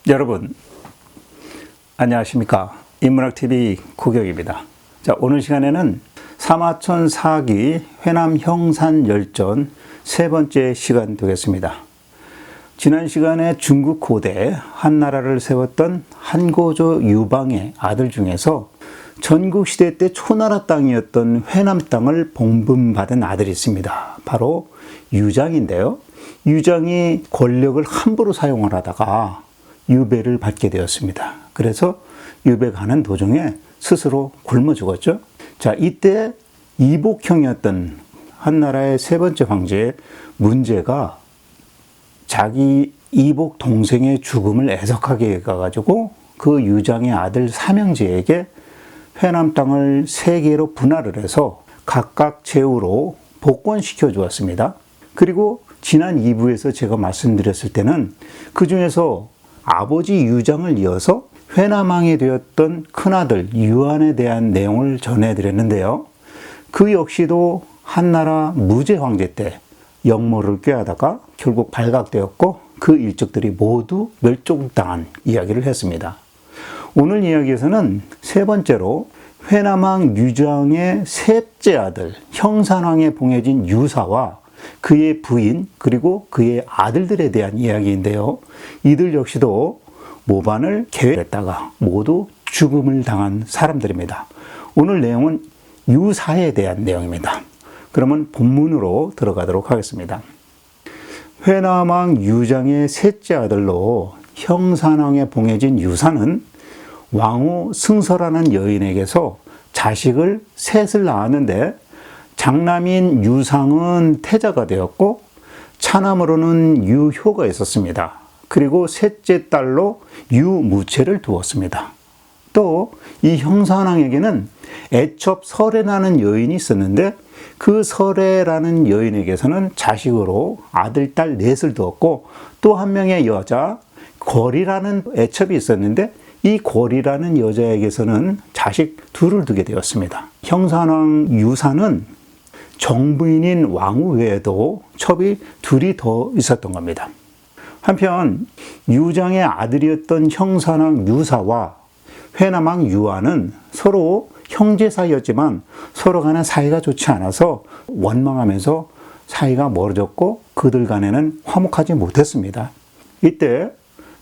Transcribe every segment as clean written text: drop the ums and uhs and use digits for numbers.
여러분 안녕하십니까? 인문학TV 구경입니다. 자, 오늘 시간에는 사마천 4기 회남 형산열전 세 번째 시간 되겠습니다. 지난 시간에 중국 고대 한나라를 세웠던 한고조 유방의 아들 중에서 전국시대 때 초나라 땅이었던 회남 땅을 봉분받은 아들이 있습니다. 바로 유장인데요. 유장이 권력을 함부로 사용을 하다가 유배를 받게 되었습니다. 그래서 유배 가는 도중에 스스로 굶어 죽었죠. 자, 이때 이복형이었던 한나라의 세 번째 황제 문제가 자기 이복 동생의 죽음을 애석하게 가가지고 그 유장의 아들 삼형제에게 회남 땅을 세 개로 분할을 해서 각각 제후로 복권시켜 주었습니다. 그리고 지난 2부에서 제가 말씀드렸을 때는 그 중에서 아버지 유장을 이어서 회남왕이 되었던 큰아들 유한에 대한 내용을 전해드렸는데요. 그 역시도 한나라 무제 황제 때 역모를 꾀하다가 결국 발각되었고 그 일족들이 모두 멸종당한 이야기를 했습니다. 오늘 이야기에서는 세 번째로 회남왕 유장의 셋째 아들 형산왕에 봉해진 유사와 그의 부인 그리고 그의 아들들에 대한 이야기인데요. 이들 역시도 모반을 계획했다가 모두 죽음을 당한 사람들입니다. 오늘 내용은 유사에 대한 내용입니다. 그러면 본문으로 들어가도록 하겠습니다. 회남왕 유장의 셋째 아들로 형산왕에 봉해진 유사는 왕후 승서라는 여인에게서 자식을 셋을 낳았는데 장남인 유상은 태자가 되었고 차남으로는 유효가 있었습니다. 그리고 셋째 딸로 유무채를 두었습니다. 또 이 형산왕에게는 애첩 설애라는 여인이 있었는데 그 설애라는 여인에게서는 자식으로 아들, 딸 넷을 두었고 또 한 명의 여자 거리라는 애첩이 있었는데 이 고리라는 여자에게서는 자식 둘을 두게 되었습니다. 형산왕 유사는 정부인인 왕후 외에도 첩이 둘이 더 있었던 겁니다. 한편 유장의 아들이었던 형산왕 유사와 회남왕 유한은 서로 형제 사이였지만 서로 간의 사이가 좋지 않아서 원망하면서 사이가 멀어졌고 그들 간에는 화목하지 못했습니다. 이때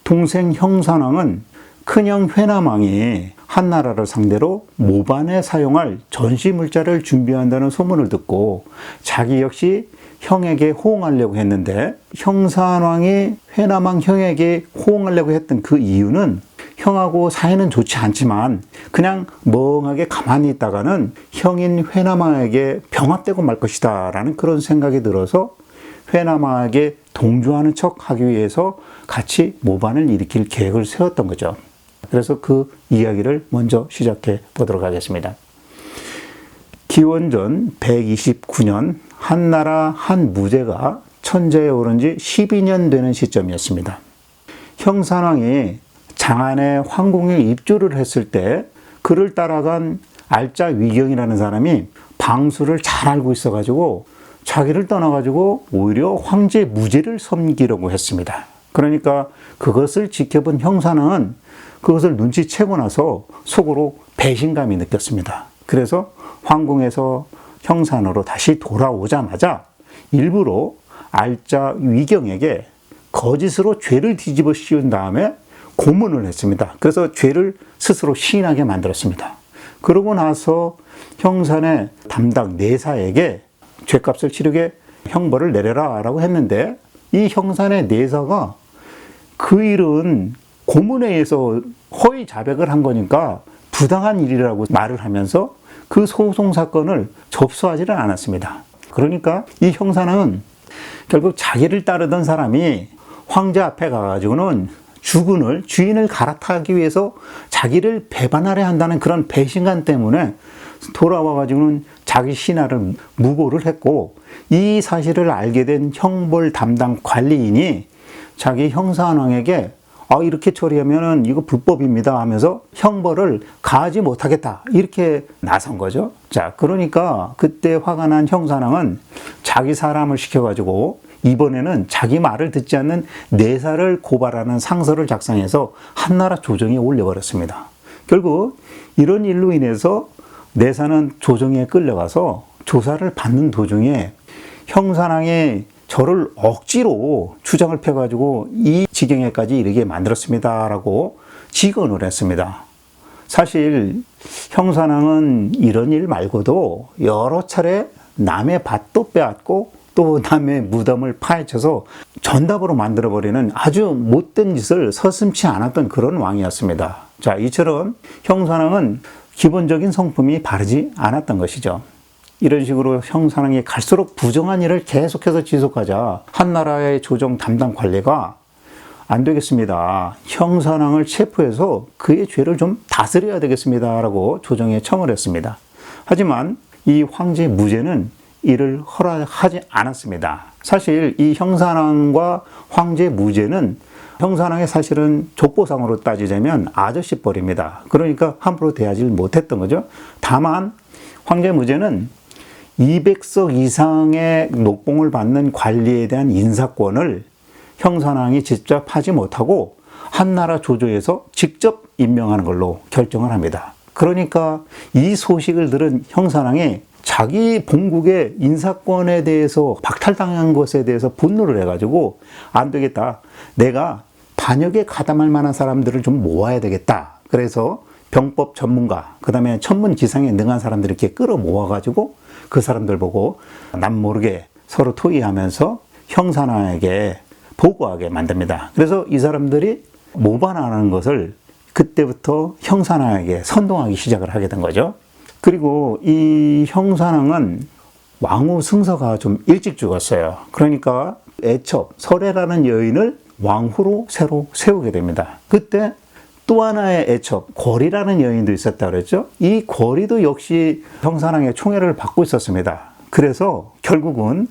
동생 형산왕은 큰형 회남왕이 한나라를 상대로 모반에 사용할 전시물자를 준비한다는 소문을 듣고 자기 역시 형에게 호응하려고 했는데 형산왕이 회남왕 형에게 호응하려고 했던 그 이유는 형하고 사이는 좋지 않지만 그냥 멍하게 가만히 있다가는 형인 회남왕에게 병합되고 말 것이다 라는 그런 생각이 들어서 회남왕에게 동조하는 척 하기 위해서 같이 모반을 일으킬 계획을 세웠던 거죠. 그래서 그 이야기를 먼저 시작해 보도록 하겠습니다. 기원전 129년 한나라 한무제가 천자에 오른 지 12년 되는 시점이었습니다. 형산왕이 장안에 황궁에 입주를 했을 때 그를 따라간 알짜 위경이라는 사람이 방수를 잘 알고 있어가지고 자기를 떠나가지고 오히려 황제 무제를 섬기려고 했습니다. 그러니까 그것을 지켜본 형산왕은 그것을 눈치채고 나서 속으로 배신감이 느꼈습니다. 그래서 황궁에서 형산으로 다시 돌아오자마자 일부러 알짜 위경에게 거짓으로 죄를 뒤집어 씌운 다음에 고문을 했습니다. 그래서 죄를 스스로 시인하게 만들었습니다. 그러고 나서 형산의 담당 내사에게 죄값을 치르게 형벌을 내려라 라고 했는데 이 형산의 내사가 그 일은 고문에 의해서 허위 자백을 한 거니까 부당한 일이라고 말을 하면서 그 소송 사건을 접수하지는 않았습니다. 그러니까 이 형사는 결국 자기를 따르던 사람이 황제 앞에 가가지고는 주인을 갈아타기 위해서 자기를 배반하려 한다는 그런 배신감 때문에 돌아와가지고는 자기 신하를 무고를 했고 이 사실을 알게 된 형벌 담당 관리인이 자기 형산왕에게 이렇게 처리하면 이거 불법입니다 하면서 형벌을 가하지 못하겠다 이렇게 나선 거죠. 자, 그러니까 그때 화가 난 형산왕은 자기 사람을 시켜가지고 이번에는 자기 말을 듣지 않는 내사를 고발하는 상서를 작성해서 한나라 조정에 올려버렸습니다. 결국 이런 일로 인해서 내사는 조정에 끌려가서 조사를 받는 도중에 형산왕이 저를 억지로 주장을 펴가지고 이 지경에까지 이르게 만들었습니다라고 직언을 했습니다. 사실 형산왕은 이런 일 말고도 여러 차례 남의 밭도 빼앗고 또 남의 무덤을 파헤쳐서 전답으로 만들어버리는 아주 못된 짓을 서슴지 않았던 그런 왕이었습니다. 자, 이처럼 형산왕은 기본적인 성품이 바르지 않았던 것이죠. 이런 식으로 형산왕이 갈수록 부정한 일을 계속해서 지속하자 한나라의 조정 담당 관리가 안 되겠습니다. 형산왕을 체포해서 그의 죄를 좀 다스려야 되겠습니다. 라고 조정에 청을 했습니다. 하지만 이 황제 무제는 이를 허락하지 않았습니다. 사실 이 형산왕과 황제 무제는 형산왕의 사실은 족보상으로 따지자면 아저씨뻘입니다. 그러니까 함부로 대하지 못했던 거죠. 다만 황제 무제는 200석 이상의 녹봉을 받는 관리에 대한 인사권을 형산왕이 직접 하지 못하고 한나라 조조에서 직접 임명하는 걸로 결정을 합니다. 그러니까 이 소식을 들은 형산왕이 자기 본국의 인사권에 대해서 박탈당한 것에 대해서 분노를 해가지고 안 되겠다. 내가 반역에 가담할 만한 사람들을 좀 모아야 되겠다. 그래서 병법 전문가, 그 다음에 천문기상에 능한 사람들을 이렇게 끌어 모아가지고 그 사람들 보고 남 모르게 서로 토의하면서 형산왕에게 보고하게 만듭니다. 그래서 이 사람들이 모반하는 것을 그때부터 형산왕에게 선동하기 시작을 하게 된 거죠. 그리고 이 형산왕은 왕후 승서가 좀 일찍 죽었어요. 그러니까 애첩, 설애라는 여인을 왕후로 새로 세우게 됩니다. 그때 또 하나의 애첩, 권리라는 여인도 있었다 그랬죠. 이 권리도 역시 형산왕의 총애를 받고 있었습니다. 그래서 결국은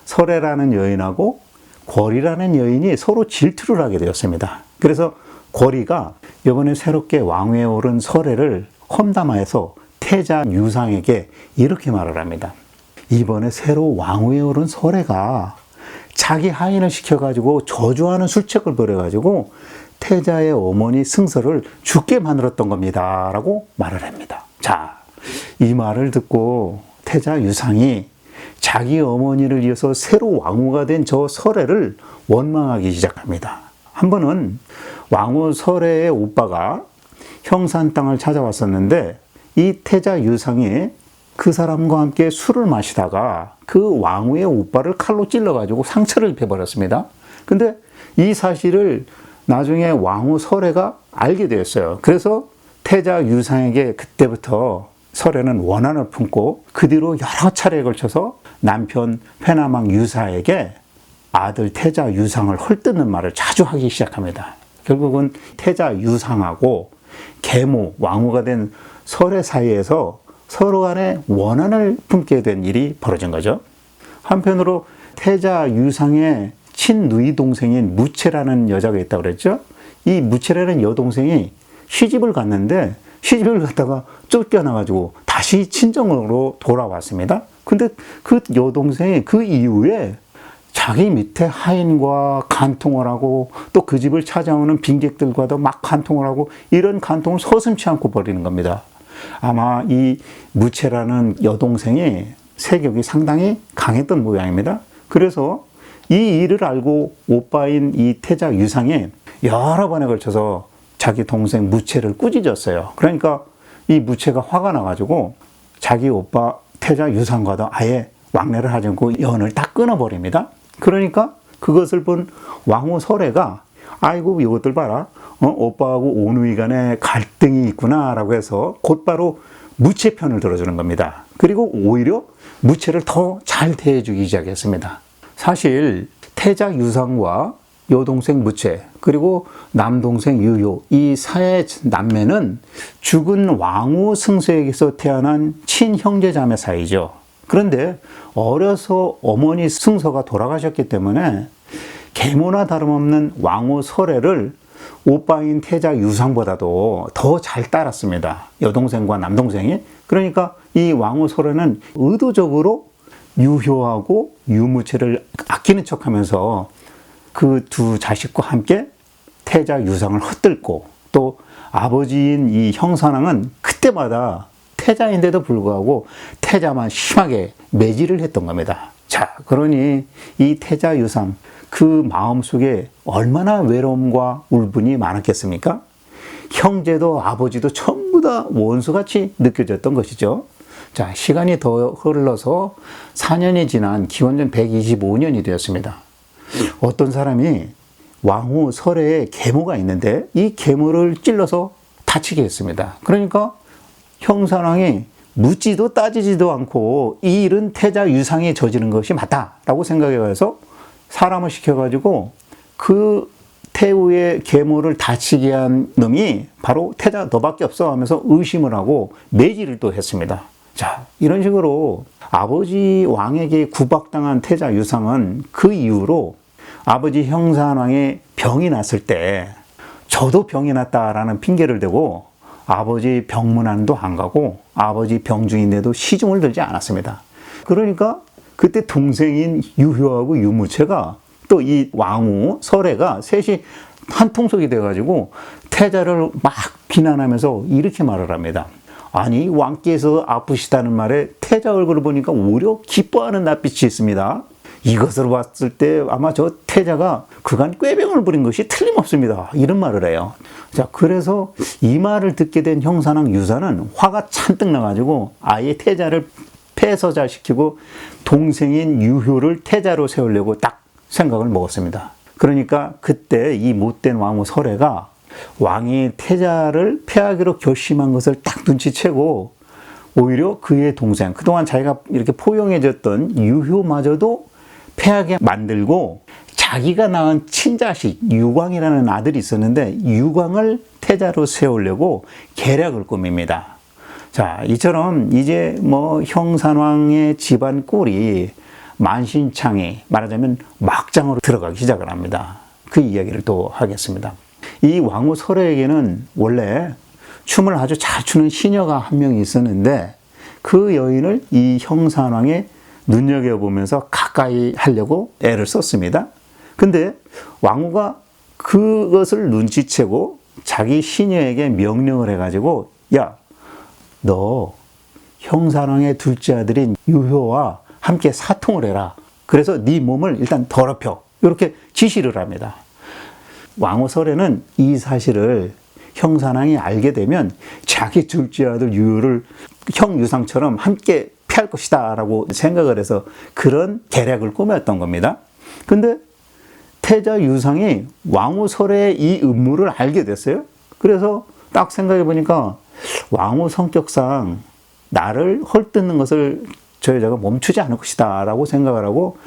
설애라는 여인하고 권리라는 여인이 서로 질투를 하게 되었습니다. 그래서 권리가 이번에 새롭게 왕위에 오른 설애를 험담하여서 태자 유상에게 이렇게 말을 합니다. 이번에 새로 왕위에 오른 설애가 자기 하인을 시켜가지고 저주하는 술책을 벌여가지고 태자의 어머니 승서를 죽게 만들었던 겁니다. 라고 말을 합니다. 자, 이 말을 듣고 태자 유상이 자기 어머니를 이어서 새로 왕후가 된 저 설애를 원망하기 시작합니다. 한 번은 왕후 설애의 오빠가 형산 땅을 찾아왔었는데 이 태자 유상이 그 사람과 함께 술을 마시다가 그 왕후의 오빠를 칼로 찔러가지고 상처를 입혀버렸습니다. 근데 이 사실을 나중에 왕후 설애가 알게 되었어요. 그래서 태자 유상에게 그때부터 설애는 원한을 품고 그 뒤로 여러 차례에 걸쳐서 남편 회남왕 유사에게 아들 태자 유상을 헐뜯는 말을 자주 하기 시작합니다. 결국은 태자 유상하고 계모 왕후가 된 설애 사이에서 서로 간에 원한을 품게 된 일이 벌어진 거죠. 한편으로 태자 유상의 친누이 동생인 무채라는 여자가 있다고 그랬죠. 이 무채라는 여동생이 시집을 갔는데 시집을 갔다가 쫓겨나가지고 다시 친정으로 돌아왔습니다. 근데 그 여동생이 그 이후에 자기 밑에 하인과 간통을 하고 또 그 집을 찾아오는 빈객들과도 막 간통을 하고 이런 간통을 서슴지 않고 벌이는 겁니다. 아마 이 무채라는 여동생이 세력이 상당히 강했던 모양입니다. 그래서 이 일을 알고 오빠인 이 태자 유상이 여러 번에 걸쳐서 자기 동생 무채를 꾸짖었어요. 그러니까 이 무채가 화가 나가지고 자기 오빠 태자 유상과도 아예 왕래를 하지 않고 연을 딱 끊어버립니다. 그러니까 그것을 본 왕후 설애가 아이고 이것들 봐라. 오빠하고 오누이 간에 갈등이 있구나 라고 해서 곧바로 무채 편을 들어주는 겁니다. 그리고 오히려 무채를 더 잘 대해주기 시작했습니다. 사실 태자 유상과 여동생 무채 그리고 남동생 유효 이 사의 남매는 죽은 왕후 승서에게서 태어난 친형제자매 사이죠. 그런데 어려서 어머니 승서가 돌아가셨기 때문에 계모나 다름없는 왕후 설애를 오빠인 태자 유상보다도 더 잘 따랐습니다. 여동생과 남동생이. 그러니까 이 왕후 설애는 의도적으로 유효하고 유무체를 아끼는 척하면서 그 두 자식과 함께 태자 유상을 헛들고, 또 아버지인 이 형산왕은 그때마다 태자인데도 불구하고 태자만 심하게 매질을 했던 겁니다. 자, 그러니 이 태자 유상, 그 마음속에 얼마나 외로움과 울분이 많았겠습니까? 형제도 아버지도 전부 다 원수같이 느껴졌던 것이죠. 자, 시간이 더 흘러서 4년이 지난 기원전 125년이 되었습니다. 어떤 사람이 왕후 설애에 계모가 있는데 이 계모를 찔러서 다치게 했습니다. 그러니까 형산왕이 묻지도 따지지도 않고 이 일은 태자 유상이 저지른 것이 맞다라고 생각해서 사람을 시켜가지고 그 태우의 계모를 다치게 한 놈이 바로 태자 너밖에 없어 하면서 의심을 하고 매질을 또 했습니다. 자, 이런 식으로 아버지 왕에게 구박당한 태자 유상은 그 이후로 아버지 형산왕의 병이 났을 때 저도 병이 났다라는 핑계를 대고 아버지 병문안도 안 가고 아버지 병 중인데도 시중을 들지 않았습니다. 그러니까 그때 동생인 유효하고 유무체가 또 이 왕후 설애가 셋이 한 통속이 돼가지고 태자를 막 비난하면서 이렇게 말을 합니다. 아니, 왕께서 아프시다는 말에 태자 얼굴을 보니까 오히려 기뻐하는 낯빛이 있습니다. 이것으로 봤을 때 아마 저 태자가 그간 꾀병을 부린 것이 틀림없습니다. 이런 말을 해요. 자, 그래서 이 말을 듣게 된 형산왕 유사는 화가 잔뜩 나가지고 아예 태자를 폐서자시키고 동생인 유효를 태자로 세우려고 딱 생각을 먹었습니다. 그러니까 그때 이 못된 왕후 설애가 왕이 태자를 패하기로 결심한 것을 딱 눈치채고 오히려 그의 동생, 그동안 자기가 이렇게 포용해줬던 유효마저도 패하게 만들고 자기가 낳은 친자식 유광이라는 아들이 있었는데 유광을 태자로 세우려고 계략을 꾸밉니다. 자, 이처럼 이제 뭐 형산왕의 집안 꼴이 만신창이 말하자면 막장으로 들어가기 시작을 합니다. 그 이야기를 또 하겠습니다. 이 왕후 설애에게는 원래 춤을 아주 잘 추는 시녀가 한 명이 있었는데 그 여인을 이 형산왕에 눈여겨보면서 가까이 하려고 애를 썼습니다. 근데 왕후가 그것을 눈치채고 자기 시녀에게 명령을 해가지고 야, 너 형산왕의 둘째 아들인 유효와 함께 사통을 해라. 그래서 네 몸을 일단 더럽혀. 이렇게 지시를 합니다. 왕후 설애는 이 사실을 형산왕이 알게 되면 자기 둘째 아들 유효를 형 유상처럼 함께 피할 것이다 라고 생각을 해서 그런 계략을 꾸몄던 겁니다. 근데 태자 유상이 왕후 설애의 이 음모를 알게 됐어요. 그래서 딱 생각해 보니까 왕후 성격상 나를 헐뜯는 것을 저 여자가 멈추지 않을 것이다 라고 생각을 하고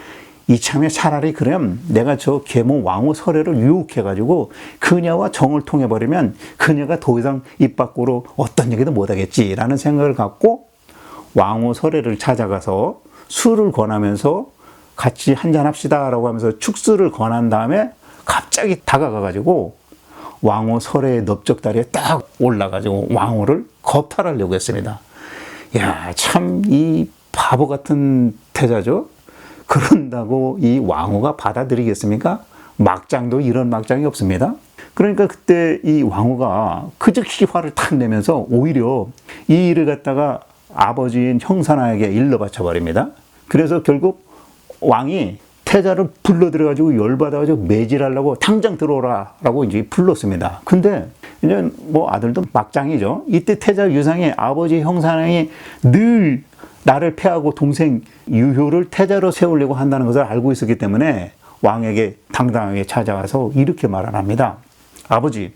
이참에 차라리 그럼 내가 저 계모 왕후 설애를 유혹해가지고 그녀와 정을 통해버리면 그녀가 더 이상 입 밖으로 어떤 얘기도 못하겠지라는 생각을 갖고 왕후 설애를 찾아가서 술을 권하면서 같이 한잔합시다 라고 하면서 축수를 권한 다음에 갑자기 다가가가지고 왕후 설애의 넓적다리에 딱 올라가지고 왕후를 겁탈하려고 했습니다. 야, 참 이 바보 같은 태자죠. 그런다고 이 왕후가 받아들이겠습니까? 막장도 이런 막장이 없습니다. 그러니까 그때 이 왕후가 그 즉시 화를 탁 내면서 오히려 이 일을 갖다가 아버지인 형산왕에게 일러 바쳐버립니다. 그래서 결국 왕이 태자를 불러들여가지고 열받아가지고 매질하려고 당장 들어오라 라고 이제 불렀습니다. 근데 이제 뭐 아들도 막장이죠. 이때 태자 유상의 아버지 형산왕이 늘 나를 패하고 동생 유효를 태자로 세우려고 한다는 것을 알고 있었기 때문에 왕에게 당당하게 찾아와서 이렇게 말을 합니다. 아버지,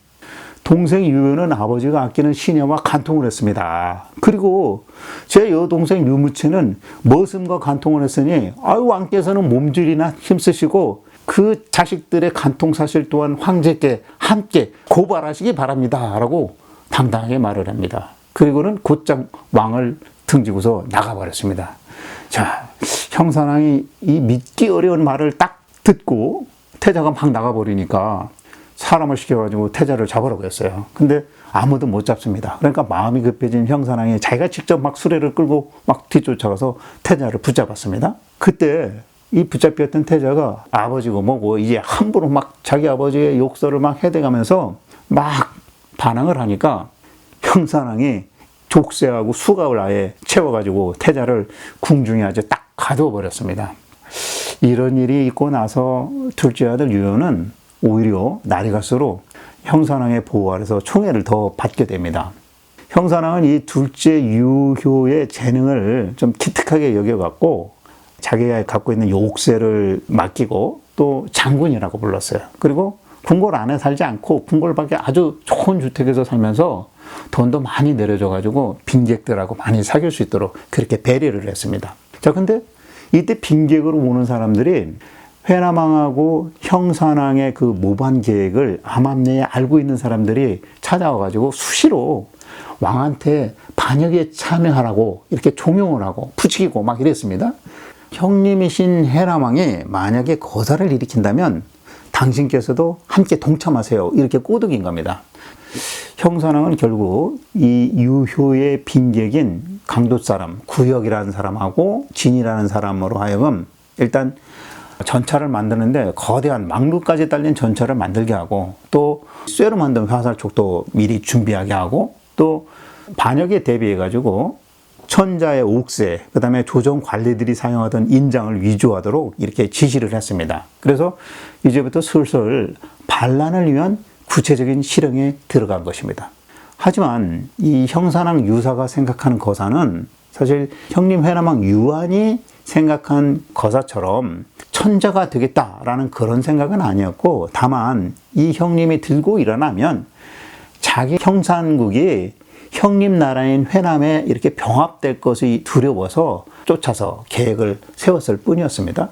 동생 유효는 아버지가 아끼는 시녀와 간통을 했습니다. 그리고 제 여동생 유무체는 머슴과 간통을 했으니 왕께서는 몸줄이나 힘쓰시고 그 자식들의 간통 사실 또한 황제께 함께 고발하시기 바랍니다 라고 당당하게 말을 합니다. 그리고는 곧장 왕을 등지고서 나가버렸습니다. 자, 형산왕이 이 믿기 어려운 말을 딱 듣고 태자가 막 나가버리니까 사람을 시켜가지고 태자를 잡으라고 했어요. 근데 아무도 못 잡습니다. 그러니까 마음이 급해진 형사랑이 자기가 직접 막 수레를 끌고 막 뒤쫓아가서 태자를 붙잡았습니다. 그때 이 붙잡혔던 태자가 아버지고 뭐고 이제 함부로 막 자기 아버지의 욕설을 막 해대가면서 막 반항을 하니까 형사랑이 족쇄하고 수갑을 아예 채워가지고 태자를 궁중에 아주 딱 가두어 버렸습니다. 이런 일이 있고 나서 둘째 아들 유효는 오히려 날이 갈수록 형사랑의 보호 아래서 총애를 더 받게 됩니다. 형사랑은 이 둘째 유효의 재능을 좀 기특하게 여겨갖고 자기가 갖고 있는 옥새를 맡기고 또 장군이라고 불렀어요. 그리고 궁궐 안에 살지 않고 궁궐 밖에 아주 좋은 주택에서 살면서 돈도 많이 내려줘가지고 빈객들하고 많이 사귈 수 있도록 그렇게 배려를 했습니다. 자, 근데 이때 빈객으로 오는 사람들이 회남왕하고 형산왕의 그 모반 계획을 암암리에 알고 있는 사람들이 찾아와가지고 수시로 왕한테 반역에 참여하라고 이렇게 종용을 하고 부추기고 막 이랬습니다. 형님이신 해남왕이 만약에 거사를 일으킨다면 당신께서도 함께 동참하세요. 이렇게 꼬드긴 겁니다. 형산왕은 결국 이 유효의 빈객인 강도 사람, 구역이라는 사람하고 진이라는 사람으로 하여금 일단 전차를 만드는데 거대한 망루까지 딸린 전차를 만들게 하고 또 쇠로 만든 화살촉도 미리 준비하게 하고 또 반역에 대비해 가지고 천자의 옥새, 그 다음에 조정 관리들이 사용하던 인장을 위조하도록 이렇게 지시를 했습니다. 그래서 이제부터 슬슬 반란을 위한 구체적인 실행에 들어간 것입니다. 하지만 이 형산왕 유사가 생각하는 거사는 사실 형님 회남왕 유한이 생각한 거사처럼 천자가 되겠다라는 그런 생각은 아니었고, 다만 이 형님이 들고 일어나면 자기 형산국이 형님 나라인 회남에 이렇게 병합될 것이 두려워서 쫓아서 계획을 세웠을 뿐이었습니다.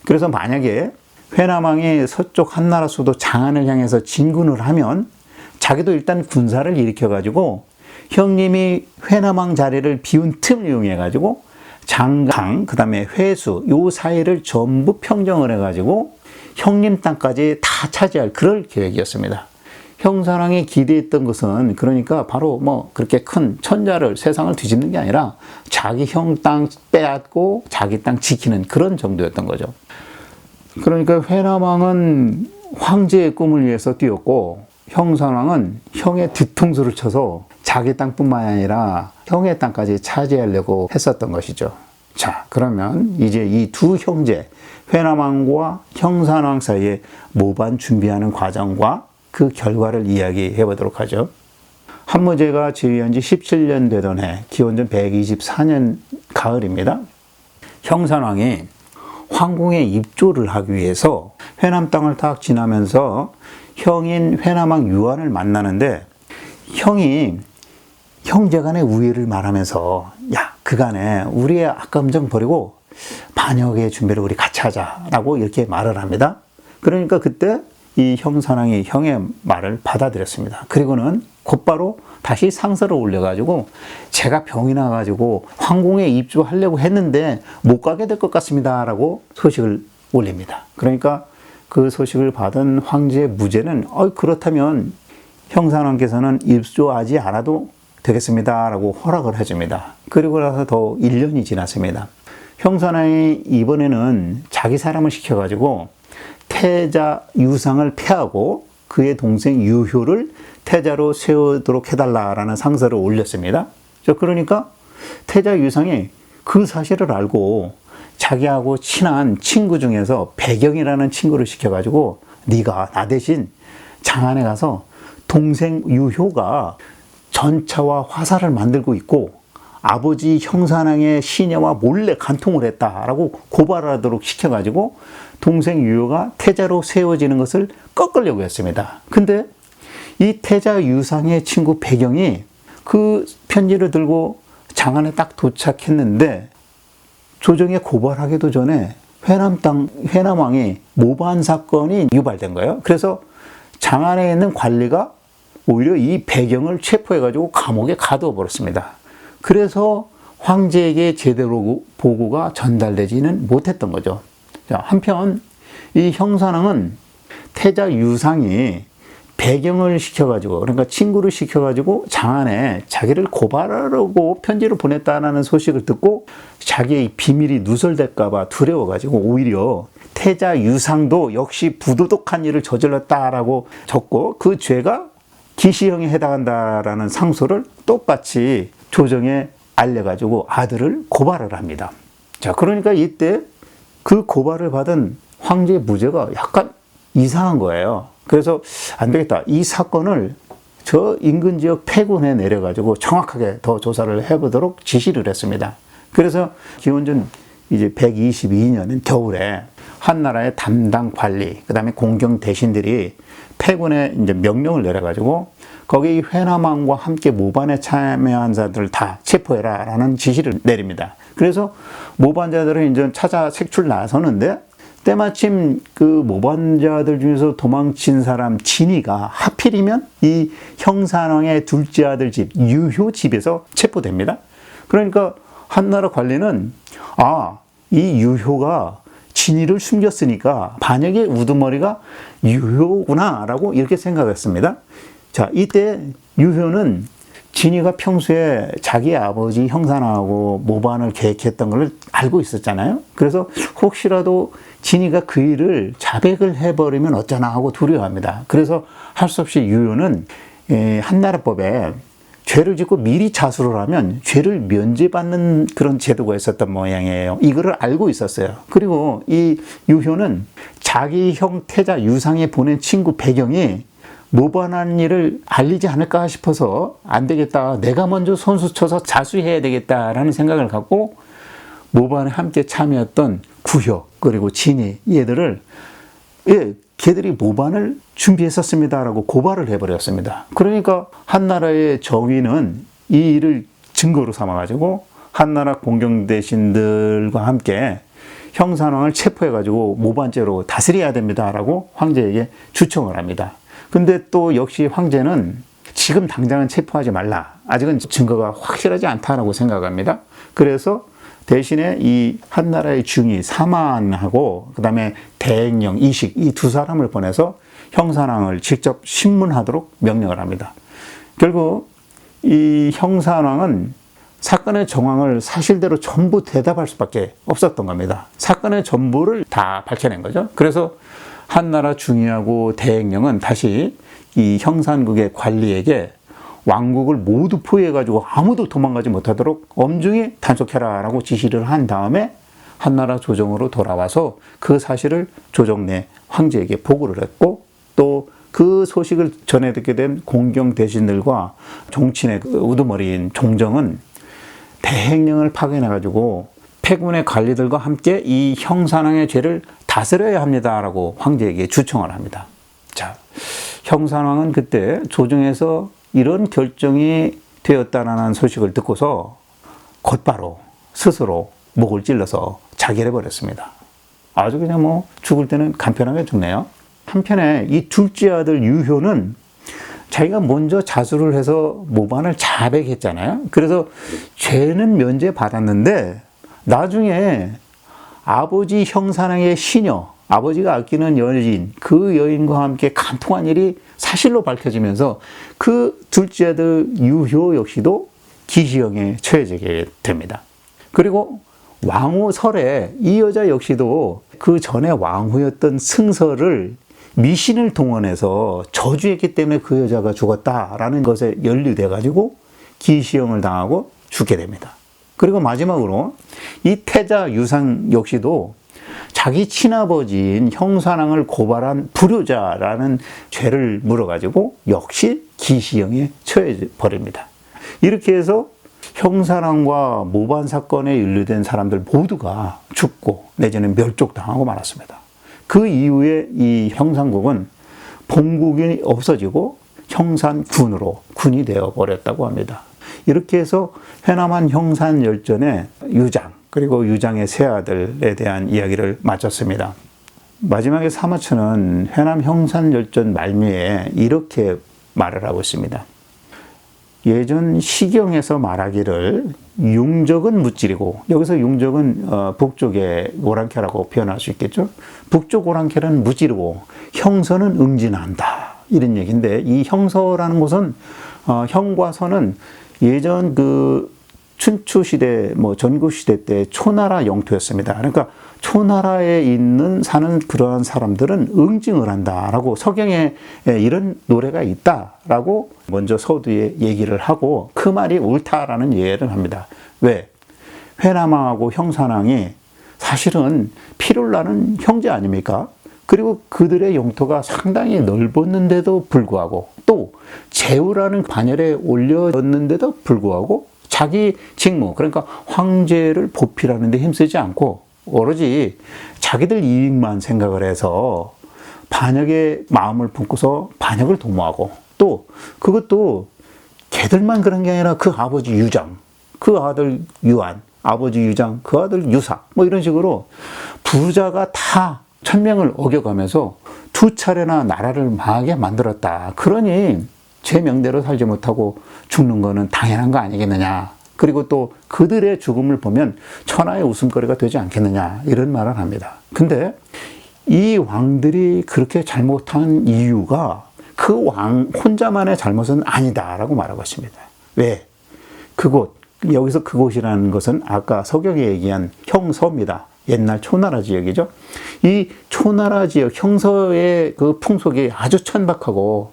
그래서 만약에 회남왕이 서쪽 한나라 수도 장안을 향해서 진군을 하면 자기도 일단 군사를 일으켜가지고 형님이 회남왕 자리를 비운 틈을 이용해가지고 장강, 그 다음에 회수, 요 사이를 전부 평정을 해가지고 형님 땅까지 다 차지할 그럴 계획이었습니다. 형산왕이 기대했던 것은 그러니까 바로 뭐 그렇게 큰 천자를 세상을 뒤집는 게 아니라 자기 형 땅 빼앗고 자기 땅 지키는 그런 정도였던 거죠. 그러니까 회남왕은 황제의 꿈을 위해서 뛰었고 형산왕은 형의 뒤통수를 쳐서 자기 땅뿐만 아니라 형의 땅까지 차지하려고 했었던 것이죠. 자, 그러면 이제 이 두 형제 회남왕과 형산왕 사이에 모반 준비하는 과정과 그 결과를 이야기해 보도록 하죠. 한무제가 즉위한 지 17년 되던 해, 기원전 124년 가을입니다. 형산왕이 황궁에 입조를 하기 위해서 회남 땅을 딱 지나면서 형인 회남왕 유한을 만나는데 형이 형제간의 우애를 말하면서 야, 그간에 우리의 악감정 버리고 반역의 준비를 우리 같이 하자라고 이렇게 말을 합니다. 그러니까 그때 이 형산왕이 형의 말을 받아들였습니다. 그리고는 곧바로 다시 상서를 올려가지고 제가 병이 나가지고 황궁에 입주하려고 했는데 못 가게 될 것 같습니다 라고 소식을 올립니다. 그러니까 그 소식을 받은 황제의 무제는 그렇다면 형산왕께서는 입주하지 않아도 되겠습니다 라고 허락을 해줍니다. 그리고 나서 더 1년이 지났습니다. 형산왕이 이번에는 자기 사람을 시켜가지고 태자 유상을 폐하고 그의 동생 유효를 태자로 세우도록 해달라라는 상서를 올렸습니다. 그러니까 태자 유상이 그 사실을 알고 자기하고 친한 친구 중에서 배경이라는 친구를 시켜가지고 네가 나 대신 장안에 가서 동생 유효가 전차와 화살을 만들고 있고 아버지 형산왕의 시녀와 몰래 간통을 했다라고 고발하도록 시켜가지고 동생 유효가 태자로 세워지는 것을 꺾으려고 했습니다. 근데 이 태자 유상의 친구 배경이 그 편지를 들고 장안에 딱 도착했는데 조정에 고발하기도 전에 회남왕이 모반 사건이 유발된 거예요. 그래서 장안에 있는 관리가 오히려 이 배경을 체포해가지고 감옥에 가두어 버렸습니다. 그래서 황제에게 제대로 보고가 전달되지는 못했던 거죠. 자, 한편 이 형산왕은 태자 유상이 배경을 시켜가지고, 그러니까 친구를 시켜가지고 장안에 자기를 고발하려고 편지를 보냈다는 소식을 듣고 자기의 비밀이 누설될까봐 두려워가지고 오히려 태자 유상도 역시 부도덕한 일을 저질렀다라고 적고 그 죄가 기시형에 해당한다라는 상소를 똑같이 조정에 알려가지고 아들을 고발을 합니다. 자, 그러니까 이때 그 고발을 받은 황제의 무죄가 약간 이상한 거예요. 그래서 안 되겠다. 이 사건을 저 인근 지역 폐군에 내려가지고 정확하게 더 조사를 해보도록 지시를 했습니다. 그래서 기원전 이제 122년 겨울에 한나라의 담당 관리, 그 다음에 공경 대신들이 폐군에 이제 명령을 내려가지고 거기 회남왕과 함께 모반에 참여한 자들을 다 체포해라 라는 지시를 내립니다. 그래서 모반자들을 이제 찾아 색출 나서는데 때마침 그 모반자들 중에서 도망친 사람 진이가 하필이면 이 형산왕의 둘째 아들 집 유효 집에서 체포됩니다. 그러니까 한나라 관리는 이 유효가 진이를 숨겼으니까 반역의 우두머리가 유효구나 라고 이렇게 생각했습니다. 자, 이때 유효는 진이가 평소에 자기 아버지 형산왕하고 모반을 계획했던 걸 알고 있었잖아요. 그래서 혹시라도 진이가 그 일을 자백을 해버리면 어쩌나 하고 두려워합니다. 그래서 할 수 없이 유효는 한나라법에 죄를 짓고 미리 자수를 하면 죄를 면제받는 그런 제도가 있었던 모양이에요. 이거를 알고 있었어요. 그리고 이 유효는 자기 형 태자 유상에 보낸 친구 배경이 모반한 일을 알리지 않을까 싶어서 안 되겠다. 내가 먼저 손수 쳐서 자수해야 되겠다라는 생각을 갖고 모반에 함께 참여했던 구효 그리고 진이 얘들을 걔들이 모반을 준비했었습니다라고 고발을 해버렸습니다. 그러니까 한나라의 정의는 이 일을 증거로 삼아가지고 한나라 공경대신들과 함께 형산왕을 체포해가지고 모반죄로 다스려야 됩니다라고 황제에게 주청을 합니다. 근데 또 역시 황제는 지금 당장은 체포하지 말라. 아직은 증거가 확실하지 않다라고 생각합니다. 그래서 대신에 이 한나라의 중위 사만하고 그 다음에 대행령 이식 이 두 사람을 보내서 형산왕을 직접 신문하도록 명령을 합니다. 결국 이 형산왕은 사건의 정황을 사실대로 전부 대답할 수밖에 없었던 겁니다. 사건의 전부를 다 밝혀낸 거죠. 그래서 한나라 중위하고 대행령은 다시 이 형산국의 관리에게 왕국을 모두 포위해가지고 아무도 도망가지 못하도록 엄중히 단속해라 라고 지시를 한 다음에 한나라 조정으로 돌아와서 그 사실을 조정내 황제에게 보고를 했고 또 그 소식을 전해 듣게 된 공경 대신들과 종친의 우두머리인 종정은 대행령을 파견해가지고 폐군의 관리들과 함께 이 형산왕의 죄를 다스려야 합니다라고 황제에게 주청을 합니다. 자, 형산왕은 그때 조정에서 이런 결정이 되었다는 소식을 듣고서 곧바로 스스로 목을 찔러서 자결해 버렸습니다. 아주 그냥 죽을 때는 간편하게 죽네요. 한편에 이 둘째 아들 유효는 자기가 먼저 자수를 해서 모반을 자백했잖아요. 그래서 죄는 면제받았는데 나중에 아버지 형산왕의 시녀, 아버지가 아끼는 여인, 그 여인과 함께 간통한 일이 사실로 밝혀지면서 그 둘째 아들 유효 역시도 기시형에 처해지게 됩니다. 그리고 왕후 설에 이 여자 역시도 그 전에 왕후였던 승설을 미신을 동원해서 저주했기 때문에 그 여자가 죽었다라는 것에 연루돼가지고 기시형을 당하고 죽게 됩니다. 그리고 마지막으로 이 태자 유상 역시도 자기 친아버지인 형산왕을 고발한 불효자라는 죄를 물어가지고 역시 기시형에 처해 버립니다. 이렇게 해서 형산왕과 모반 사건에 연루된 사람들 모두가 죽고 내지는 멸족당하고 말았습니다. 그 이후에 이 형산국은 본국이 없어지고 형산군으로 군이 되어버렸다고 합니다. 이렇게 해서 회남한 형산열전의 유장 그리고 유장의 세 아들에 대한 이야기를 마쳤습니다. 마지막에 사마천은 회남 형산열전 말미에 이렇게 말을 하고 있습니다. 예전 시경에서 말하기를 융적은 무찌르고, 여기서 융적은 북쪽의 오랑캐라고 표현할 수 있겠죠. 북쪽 오랑캐는 무찌르고 형선은 응진한다. 이런 얘기인데, 이 형서라는 것은 형과 서는 예전 그 춘추 시대, 전국 시대 때 초나라 영토였습니다. 그러니까 초나라에 사는 그러한 사람들은 응징을 한다라고, 서경에 이런 노래가 있다라고 먼저 서두에 얘기를 하고 그 말이 옳다라는 이해를 합니다. 왜? 회남왕하고 형산왕이 사실은 피를 나는 형제 아닙니까? 그리고 그들의 영토가 상당히 넓었는데도 불구하고, 또 제후라는 반열에 올려졌는데도 불구하고 자기 직무, 그러니까 황제를 보필하는 데 힘쓰지 않고 오로지 자기들 이익만 생각을 해서 반역의 마음을 품고서 반역을 도모하고, 또 그것도 걔들만 그런 게 아니라 그 아버지 유장, 그 아들 유한, 아버지 유장, 그 아들 유사, 이런 식으로 부자가 다 천명을 어겨가면서 두 차례나 나라를 망하게 만들었다. 그러니 제 명대로 살지 못하고 죽는 거는 당연한 거 아니겠느냐. 그리고 또 그들의 죽음을 보면 천하의 웃음거리가 되지 않겠느냐, 이런 말을 합니다. 근데 이 왕들이 그렇게 잘못한 이유가 그 왕 혼자만의 잘못은 아니다라고 말하고 있습니다. 왜? 여기서 그곳이라는 것은 아까 서경이 얘기한 형서입니다. 옛날 초나라 지역이죠. 이 초나라 지역 형서의 그 풍속이 아주 천박하고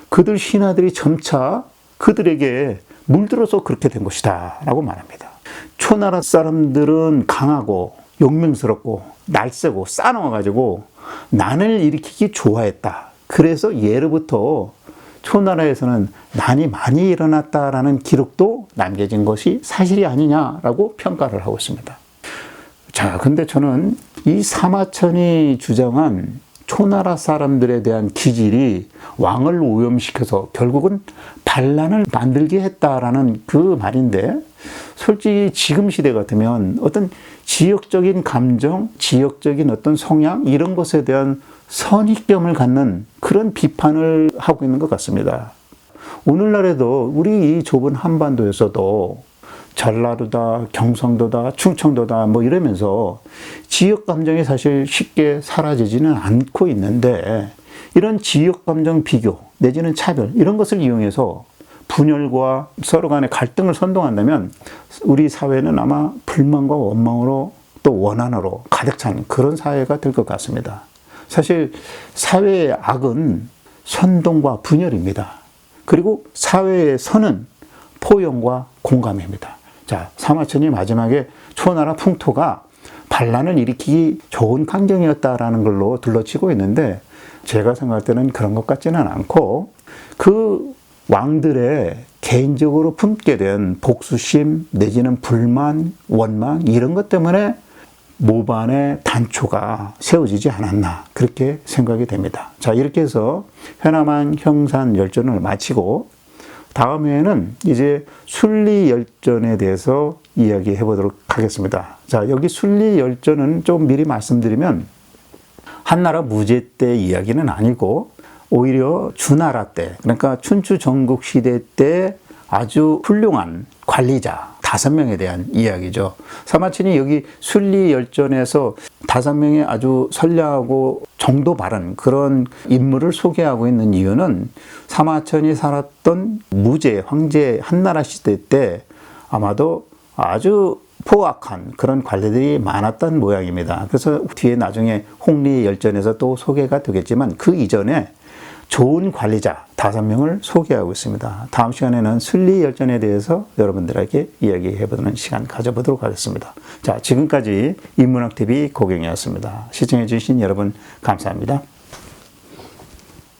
그들 신하들이 점차 그들에게 물들어서 그렇게 된 것이다 라고 말합니다. 초나라 사람들은 강하고 용맹스럽고 날쌔고 싸나워가지고 난을 일으키기 좋아했다. 그래서 예로부터 초나라에서는 난이 많이 일어났다라는 기록도 남겨진 것이 사실이 아니냐라고 평가를 하고 있습니다. 자, 근데 저는 이 사마천이 주장한 초나라 사람들에 대한 기질이 왕을 오염시켜서 결국은 반란을 만들게 했다라는 그 말인데, 솔직히 지금 시대 같으면 어떤 지역적인 감정, 지역적인 어떤 성향, 이런 것에 대한 선입견을 갖는 그런 비판을 하고 있는 것 같습니다. 오늘날에도 우리 이 좁은 한반도에서도 전라도다, 경상도다, 충청도다 이러면서 지역 감정이 사실 쉽게 사라지지는 않고 있는데, 이런 지역 감정 비교 내지는 차별, 이런 것을 이용해서 분열과 서로 간의 갈등을 선동한다면 우리 사회는 아마 불만과 원망으로 또 원한으로 가득 찬 그런 사회가 될 것 같습니다. 사실 사회의 악은 선동과 분열입니다. 그리고 사회의 선은 포용과 공감입니다. 자, 사마천이 마지막에 초나라 풍토가 반란을 일으키기 좋은 환경이었다라는 걸로 둘러치고 있는데, 제가 생각할 때는 그런 것 같지는 않고, 그 왕들의 개인적으로 품게 된 복수심 내지는 불만, 원망, 이런 것 때문에 모반의 단초가 세워지지 않았나, 그렇게 생각이 됩니다. 자, 이렇게 해서 회남왕 형산 열전을 마치고 다음에는 이제 순리열전에 대해서 이야기해 보도록 하겠습니다. 자, 여기 순리열전은 좀 미리 말씀드리면 한나라 무제 때 이야기는 아니고 오히려 주나라 때, 그러니까 춘추 전국 시대 때 아주 훌륭한 관리자 5명에 대한 이야기죠. 사마천이 여기 순리열전에서 5명의 아주 선량하고 정도 바른 그런 인물을 소개하고 있는 이유는, 사마천이 살았던 무제, 황제 한나라 시대 때 아마도 아주 포악한 그런 관리들이 많았던 모양입니다. 그래서 뒤에 나중에 홍리열전에서 또 소개가 되겠지만 그 이전에 좋은 관리자 5명을 소개하고 있습니다. 다음 시간에는 순리열전에 대해서 여러분들에게 이야기해보는 시간 가져보도록 하겠습니다. 자, 지금까지 인문학TV 고경이었습니다. 시청해주신 여러분 감사합니다.